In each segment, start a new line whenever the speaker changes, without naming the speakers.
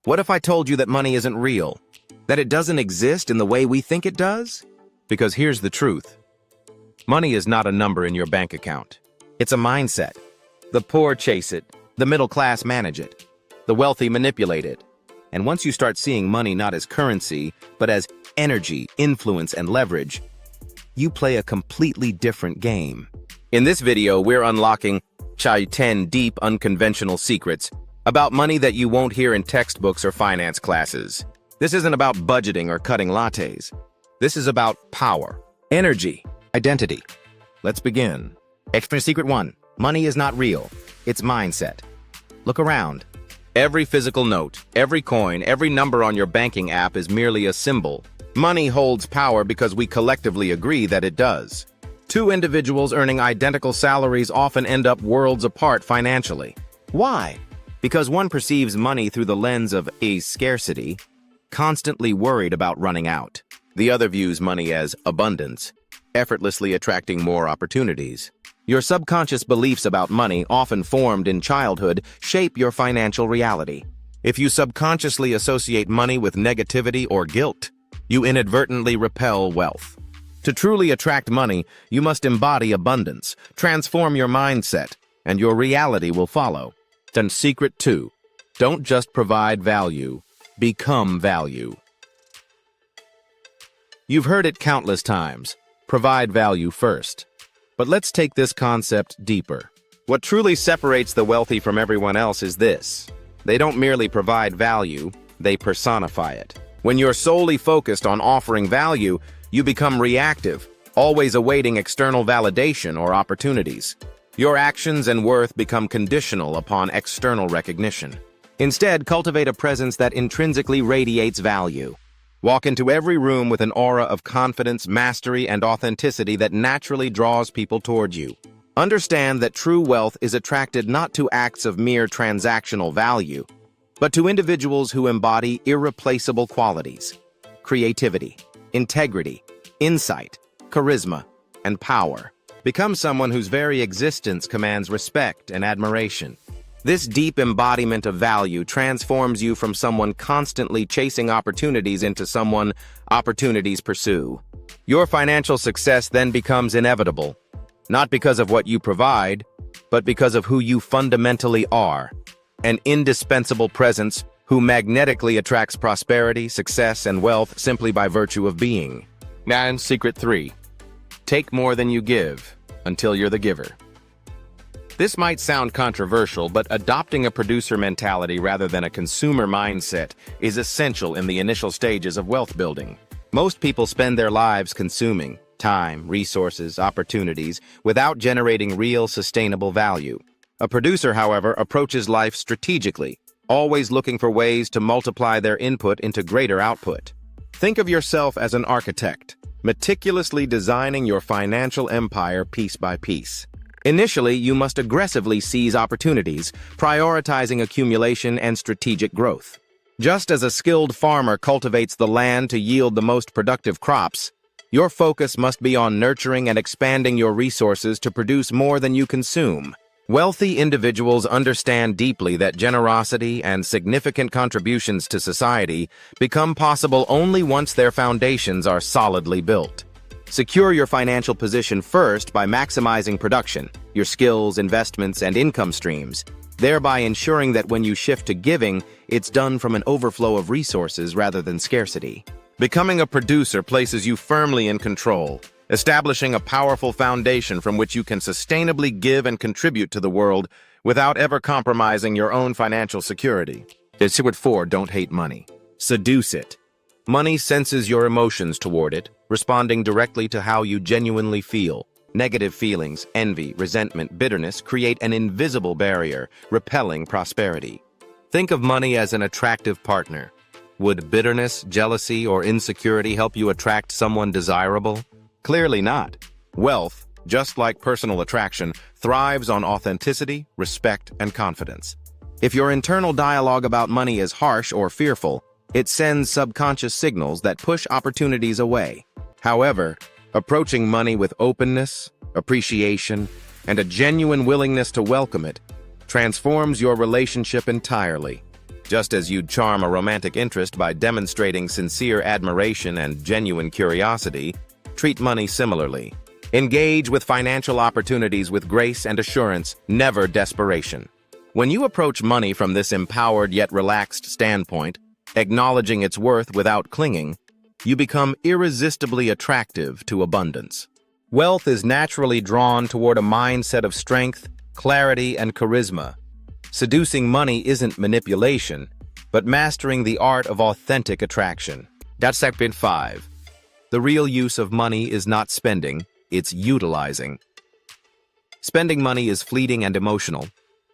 What if I told you that money isn't real? That it doesn't exist in the way we think it does? Because here's the truth. Money is not a number in your bank account. It's a mindset. The poor chase it. The middle class manage it. The wealthy manipulate it. And once you start seeing money not as currency, but as energy, influence, and leverage, you play a completely different game. In this video, we're unlocking 10 deep, unconventional secrets about money that you won't hear in textbooks or finance classes. This isn't about budgeting or cutting lattes. This is about power, energy, identity. Let's begin. Extra Secret 1. Money is not real. It's mindset. Look around. Every physical note, every coin, every number on your banking app is merely a symbol. Money holds power because we collectively agree that it does. Two individuals earning identical salaries often end up worlds apart financially. Why? Because one perceives money through the lens of a scarcity, constantly worried about running out. The other views money as abundance, effortlessly attracting more opportunities. Your subconscious beliefs about money, often formed in childhood, shape your financial reality. If you subconsciously associate money with negativity or guilt, you inadvertently repel wealth. To truly attract money, you must embody abundance, transform your mindset, and your reality will follow. Then Secret 2. Don't just provide value, become value. You've heard it countless times. Provide value first. But let's take this concept deeper. What truly separates the wealthy from everyone else is this. They don't merely provide value, they personify it. When you're solely focused on offering value, you become reactive, always awaiting external validation or opportunities. Your actions and worth become conditional upon external recognition. Instead, cultivate a presence that intrinsically radiates value. Walk into every room with an aura of confidence, mastery, and authenticity that naturally draws people toward you. Understand that true wealth is attracted not to acts of mere transactional value, but to individuals who embody irreplaceable qualities: creativity, integrity, insight, charisma, and power. Become someone whose very existence commands respect and admiration. This deep embodiment of value transforms you from someone constantly chasing opportunities into someone opportunities pursue. Your financial success then becomes inevitable, not because of what you provide, but because of who you fundamentally are. An indispensable presence who magnetically attracts prosperity, success, and wealth simply by virtue of being. And Secret 3. Take more than you give until you're the giver. This might sound controversial, but adopting a producer mentality rather than a consumer mindset is essential in the initial stages of wealth building. Most people spend their lives consuming time, resources, opportunities without generating real sustainable value. A producer, however, approaches life strategically, always looking for ways to multiply their input into greater output. Think of yourself as an architect, meticulously designing your financial empire piece by piece. Initially, you must aggressively seize opportunities, prioritizing accumulation and strategic growth. Just as a skilled farmer cultivates the land to yield the most productive crops, your focus must be on nurturing and expanding your resources to produce more than you consume. Wealthy individuals understand deeply that generosity and significant contributions to society become possible only once their foundations are solidly built. Secure your financial position first by maximizing production, your skills, investments, and income streams, thereby ensuring that when you shift to giving, it's done from an overflow of resources rather than scarcity. Becoming a producer places you firmly in control, establishing a powerful foundation from which you can sustainably give and contribute to the world without ever compromising your own financial security. Secret 4. Don't hate money. Seduce it. Money senses your emotions toward it, responding directly to how you genuinely feel. Negative feelings, envy, resentment, bitterness create an invisible barrier, repelling prosperity. Think of money as an attractive partner. Would bitterness, jealousy, or insecurity help you attract someone desirable? Clearly not. Wealth, just like personal attraction, thrives on authenticity, respect, and confidence. If your internal dialogue about money is harsh or fearful, it sends subconscious signals that push opportunities away. However, approaching money with openness, appreciation, and a genuine willingness to welcome it transforms your relationship entirely. Just as you'd charm a romantic interest by demonstrating sincere admiration and genuine curiosity, treat money similarly. Engage with financial opportunities with grace and assurance, never desperation. When you approach money from this empowered yet relaxed standpoint, acknowledging its worth without clinging, you become irresistibly attractive to abundance. Wealth is naturally drawn toward a mindset of strength, clarity, and charisma. Seducing money isn't manipulation, but mastering the art of authentic attraction. That's segment 5. The real use of money is not spending, it's utilizing. Spending money is fleeting and emotional.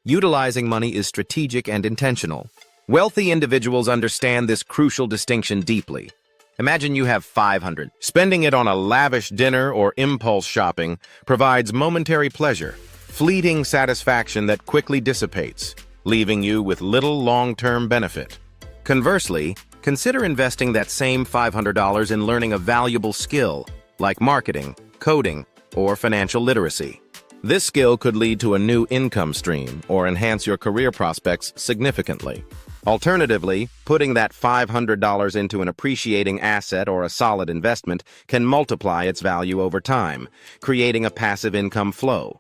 Utilizing money is strategic and intentional. Wealthy individuals understand this crucial distinction deeply. Imagine you have $500. Spending it on a lavish dinner or impulse shopping provides momentary pleasure, fleeting satisfaction that quickly dissipates, leaving you with little long-term benefit. Conversely, consider investing that same $500 in learning a valuable skill, like marketing, coding, or financial literacy. This skill could lead to a new income stream or enhance your career prospects significantly. Alternatively, putting that $500 into an appreciating asset or a solid investment can multiply its value over time, creating a passive income flow.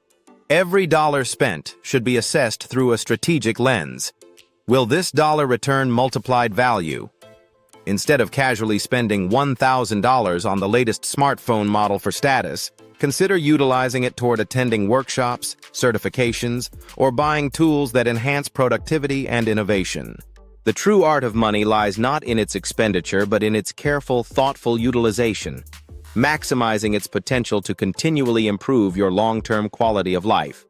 Every dollar spent should be assessed through a strategic lens. Will this dollar return multiplied value? Instead of casually spending $1,000 on the latest smartphone model for status, consider utilizing it toward attending workshops, certifications, or buying tools that enhance productivity and innovation. The true art of money lies not in its expenditure but in its careful, thoughtful utilization, maximizing its potential to continually improve your long-term quality of life.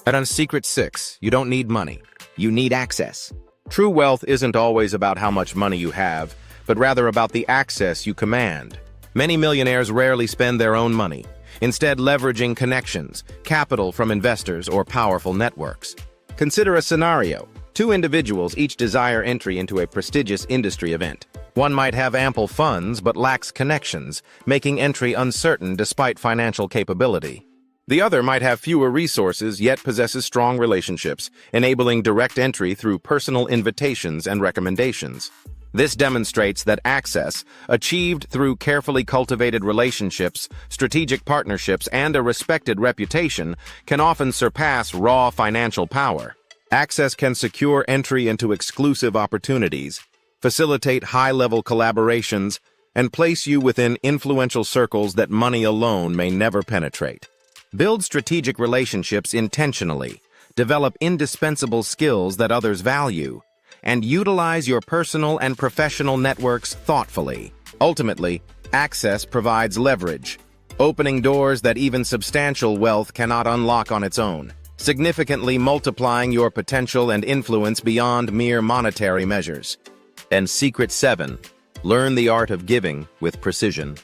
And on Secret 6, you don't need money, you need access. True wealth isn't always about how much money you have, but rather about the access you command. Many millionaires rarely spend their own money, instead leveraging connections, capital from investors, or powerful networks. Consider a scenario. Two individuals each desire entry into a prestigious industry event. One might have ample funds but lacks connections, making entry uncertain despite financial capability. The other might have fewer resources yet possesses strong relationships, enabling direct entry through personal invitations and recommendations. This demonstrates that access, achieved through carefully cultivated relationships, strategic partnerships, and a respected reputation, can often surpass raw financial power. Access can secure entry into exclusive opportunities, facilitate high-level collaborations, and place you within influential circles that money alone may never penetrate. Build strategic relationships intentionally, develop indispensable skills that others value, and utilize your personal and professional networks thoughtfully. Ultimately, access provides leverage, opening doors that even substantial wealth cannot unlock on its own, significantly multiplying your potential and influence beyond mere monetary measures. And Secret 7, learn the art of giving with precision.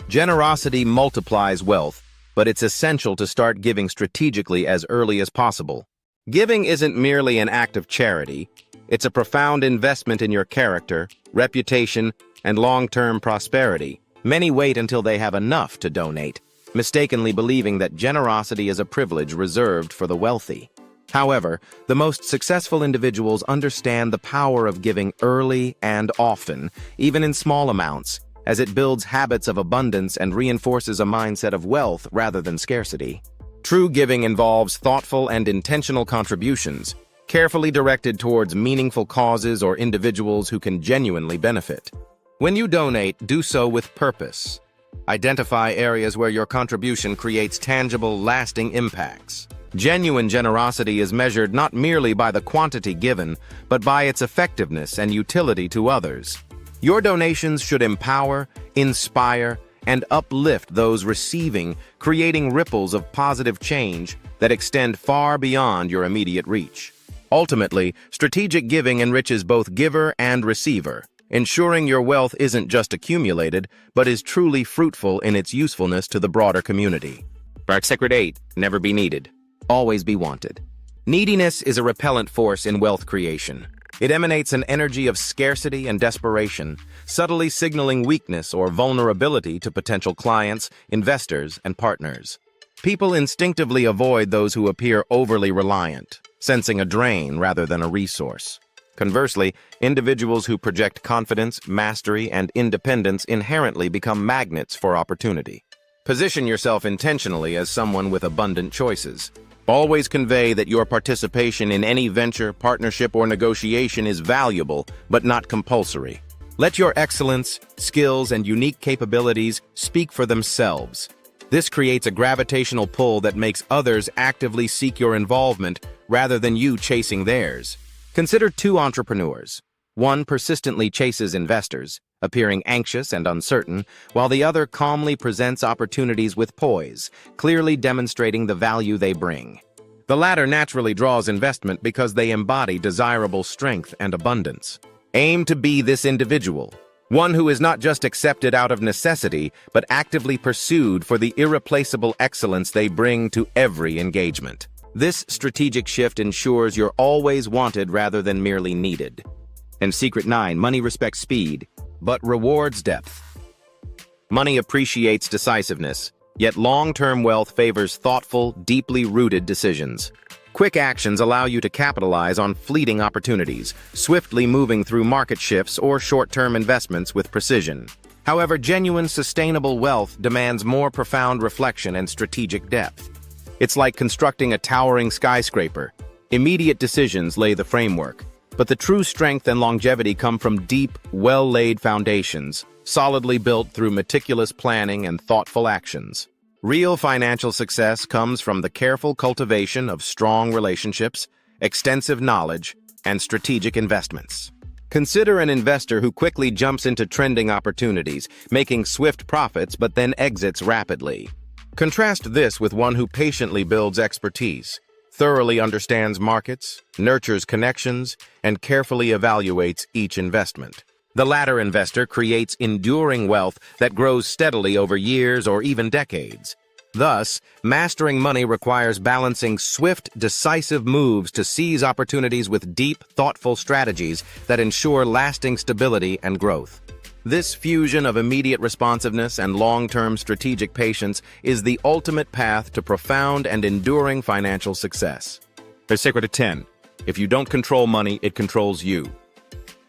Generosity multiplies wealth, but it's essential to start giving strategically as early as possible. Giving isn't merely an act of charity, it's a profound investment in your character, reputation, and long-term prosperity. Many wait until they have enough to donate, mistakenly believing that generosity is a privilege reserved for the wealthy. However, the most successful individuals understand the power of giving early and often, even in small amounts, as it builds habits of abundance and reinforces a mindset of wealth rather than scarcity. True giving involves thoughtful and intentional contributions, carefully directed towards meaningful causes or individuals who can genuinely benefit. When you donate, do so with purpose. Identify areas where your contribution creates tangible, lasting impacts. Genuine generosity is measured not merely by the quantity given, but by its effectiveness and utility to others. Your donations should empower, inspire, and uplift those receiving, creating ripples of positive change that extend far beyond your immediate reach. Ultimately, strategic giving enriches both giver and receiver, ensuring your wealth isn't just accumulated, but is truly fruitful in its usefulness to the broader community. Secret 8, never be needed, always be wanted. Neediness is a repellent force in wealth creation. It emanates an energy of scarcity and desperation, subtly signaling weakness or vulnerability to potential clients, investors, and partners. People instinctively avoid those who appear overly reliant, sensing a drain rather than a resource. Conversely, individuals who project confidence, mastery, and independence inherently become magnets for opportunity. Position yourself intentionally as someone with abundant choices. Always convey that your participation in any venture, partnership, or negotiation is valuable, but not compulsory. Let your excellence, skills, and unique capabilities speak for themselves. This creates a gravitational pull that makes others actively seek your involvement rather than you chasing theirs. Consider two entrepreneurs. One persistently chases investors, appearing anxious and uncertain, while the other calmly presents opportunities with poise, clearly demonstrating the value they bring. The latter naturally draws investment because they embody desirable strength and abundance. Aim to be this individual, one who is not just accepted out of necessity, but actively pursued for the irreplaceable excellence they bring to every engagement. This strategic shift ensures you're always wanted rather than merely needed. And Secret 9, money respects speed, but rewards depth. Money appreciates decisiveness, yet long-term wealth favors thoughtful, deeply rooted decisions. Quick actions allow you to capitalize on fleeting opportunities, swiftly moving through market shifts or short-term investments with precision. However, genuine, sustainable wealth demands more profound reflection and strategic depth. It's like constructing a towering skyscraper. Immediate decisions lay the framework, but the true strength and longevity come from deep, well-laid foundations, solidly built through meticulous planning and thoughtful actions. Real financial success comes from the careful cultivation of strong relationships, extensive knowledge, and strategic investments. Consider an investor who quickly jumps into trending opportunities, making swift profits but then exits rapidly. Contrast this with one who patiently builds expertise, thoroughly understands markets, nurtures connections, and carefully evaluates each investment. The latter investor creates enduring wealth that grows steadily over years or even decades. Thus, mastering money requires balancing swift, decisive moves to seize opportunities with deep, thoughtful strategies that ensure lasting stability and growth. This fusion of immediate responsiveness and long-term strategic patience is the ultimate path to profound and enduring financial success. The Secret 10. If you don't control money, it controls you.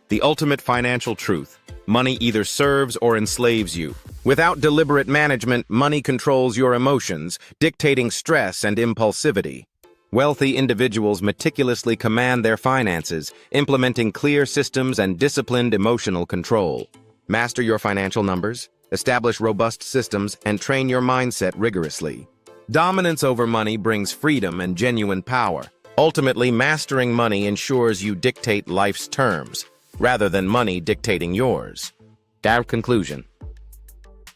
The ultimate financial truth. Money either serves or enslaves you. Without deliberate management, money controls your emotions, dictating stress and impulsivity. Wealthy individuals meticulously command their finances, implementing clear systems and disciplined emotional control. Master your financial numbers, establish robust systems, and train your mindset rigorously. Dominance over money brings freedom and genuine power. Ultimately, mastering money ensures you dictate life's terms, rather than money dictating yours. Our conclusion.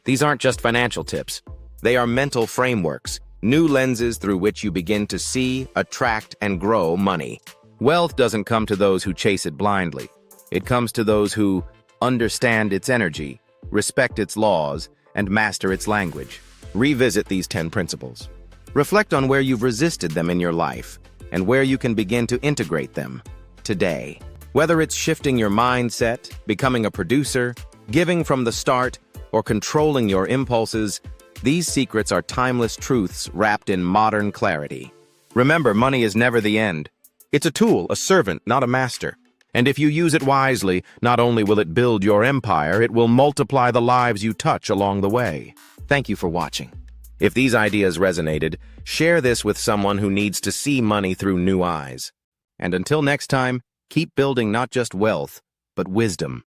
These aren't just financial tips. They are mental frameworks, new lenses through which you begin to see, attract, and grow money. Wealth doesn't come to those who chase it blindly. It comes to those who understand its energy, respect its laws, and master its language. Revisit these 10 principles. Reflect on where you've resisted them in your life and where you can begin to integrate them today. Whether it's shifting your mindset, becoming a producer, giving from the start, or controlling your impulses, these secrets are timeless truths wrapped in modern clarity. Remember, money is never the end. It's a tool, a servant, not a master. And if you use it wisely, not only will it build your empire, it will multiply the lives you touch along the way. Thank you for watching. If these ideas resonated, share this with someone who needs to see money through new eyes. And until next time, keep building not just wealth, but wisdom.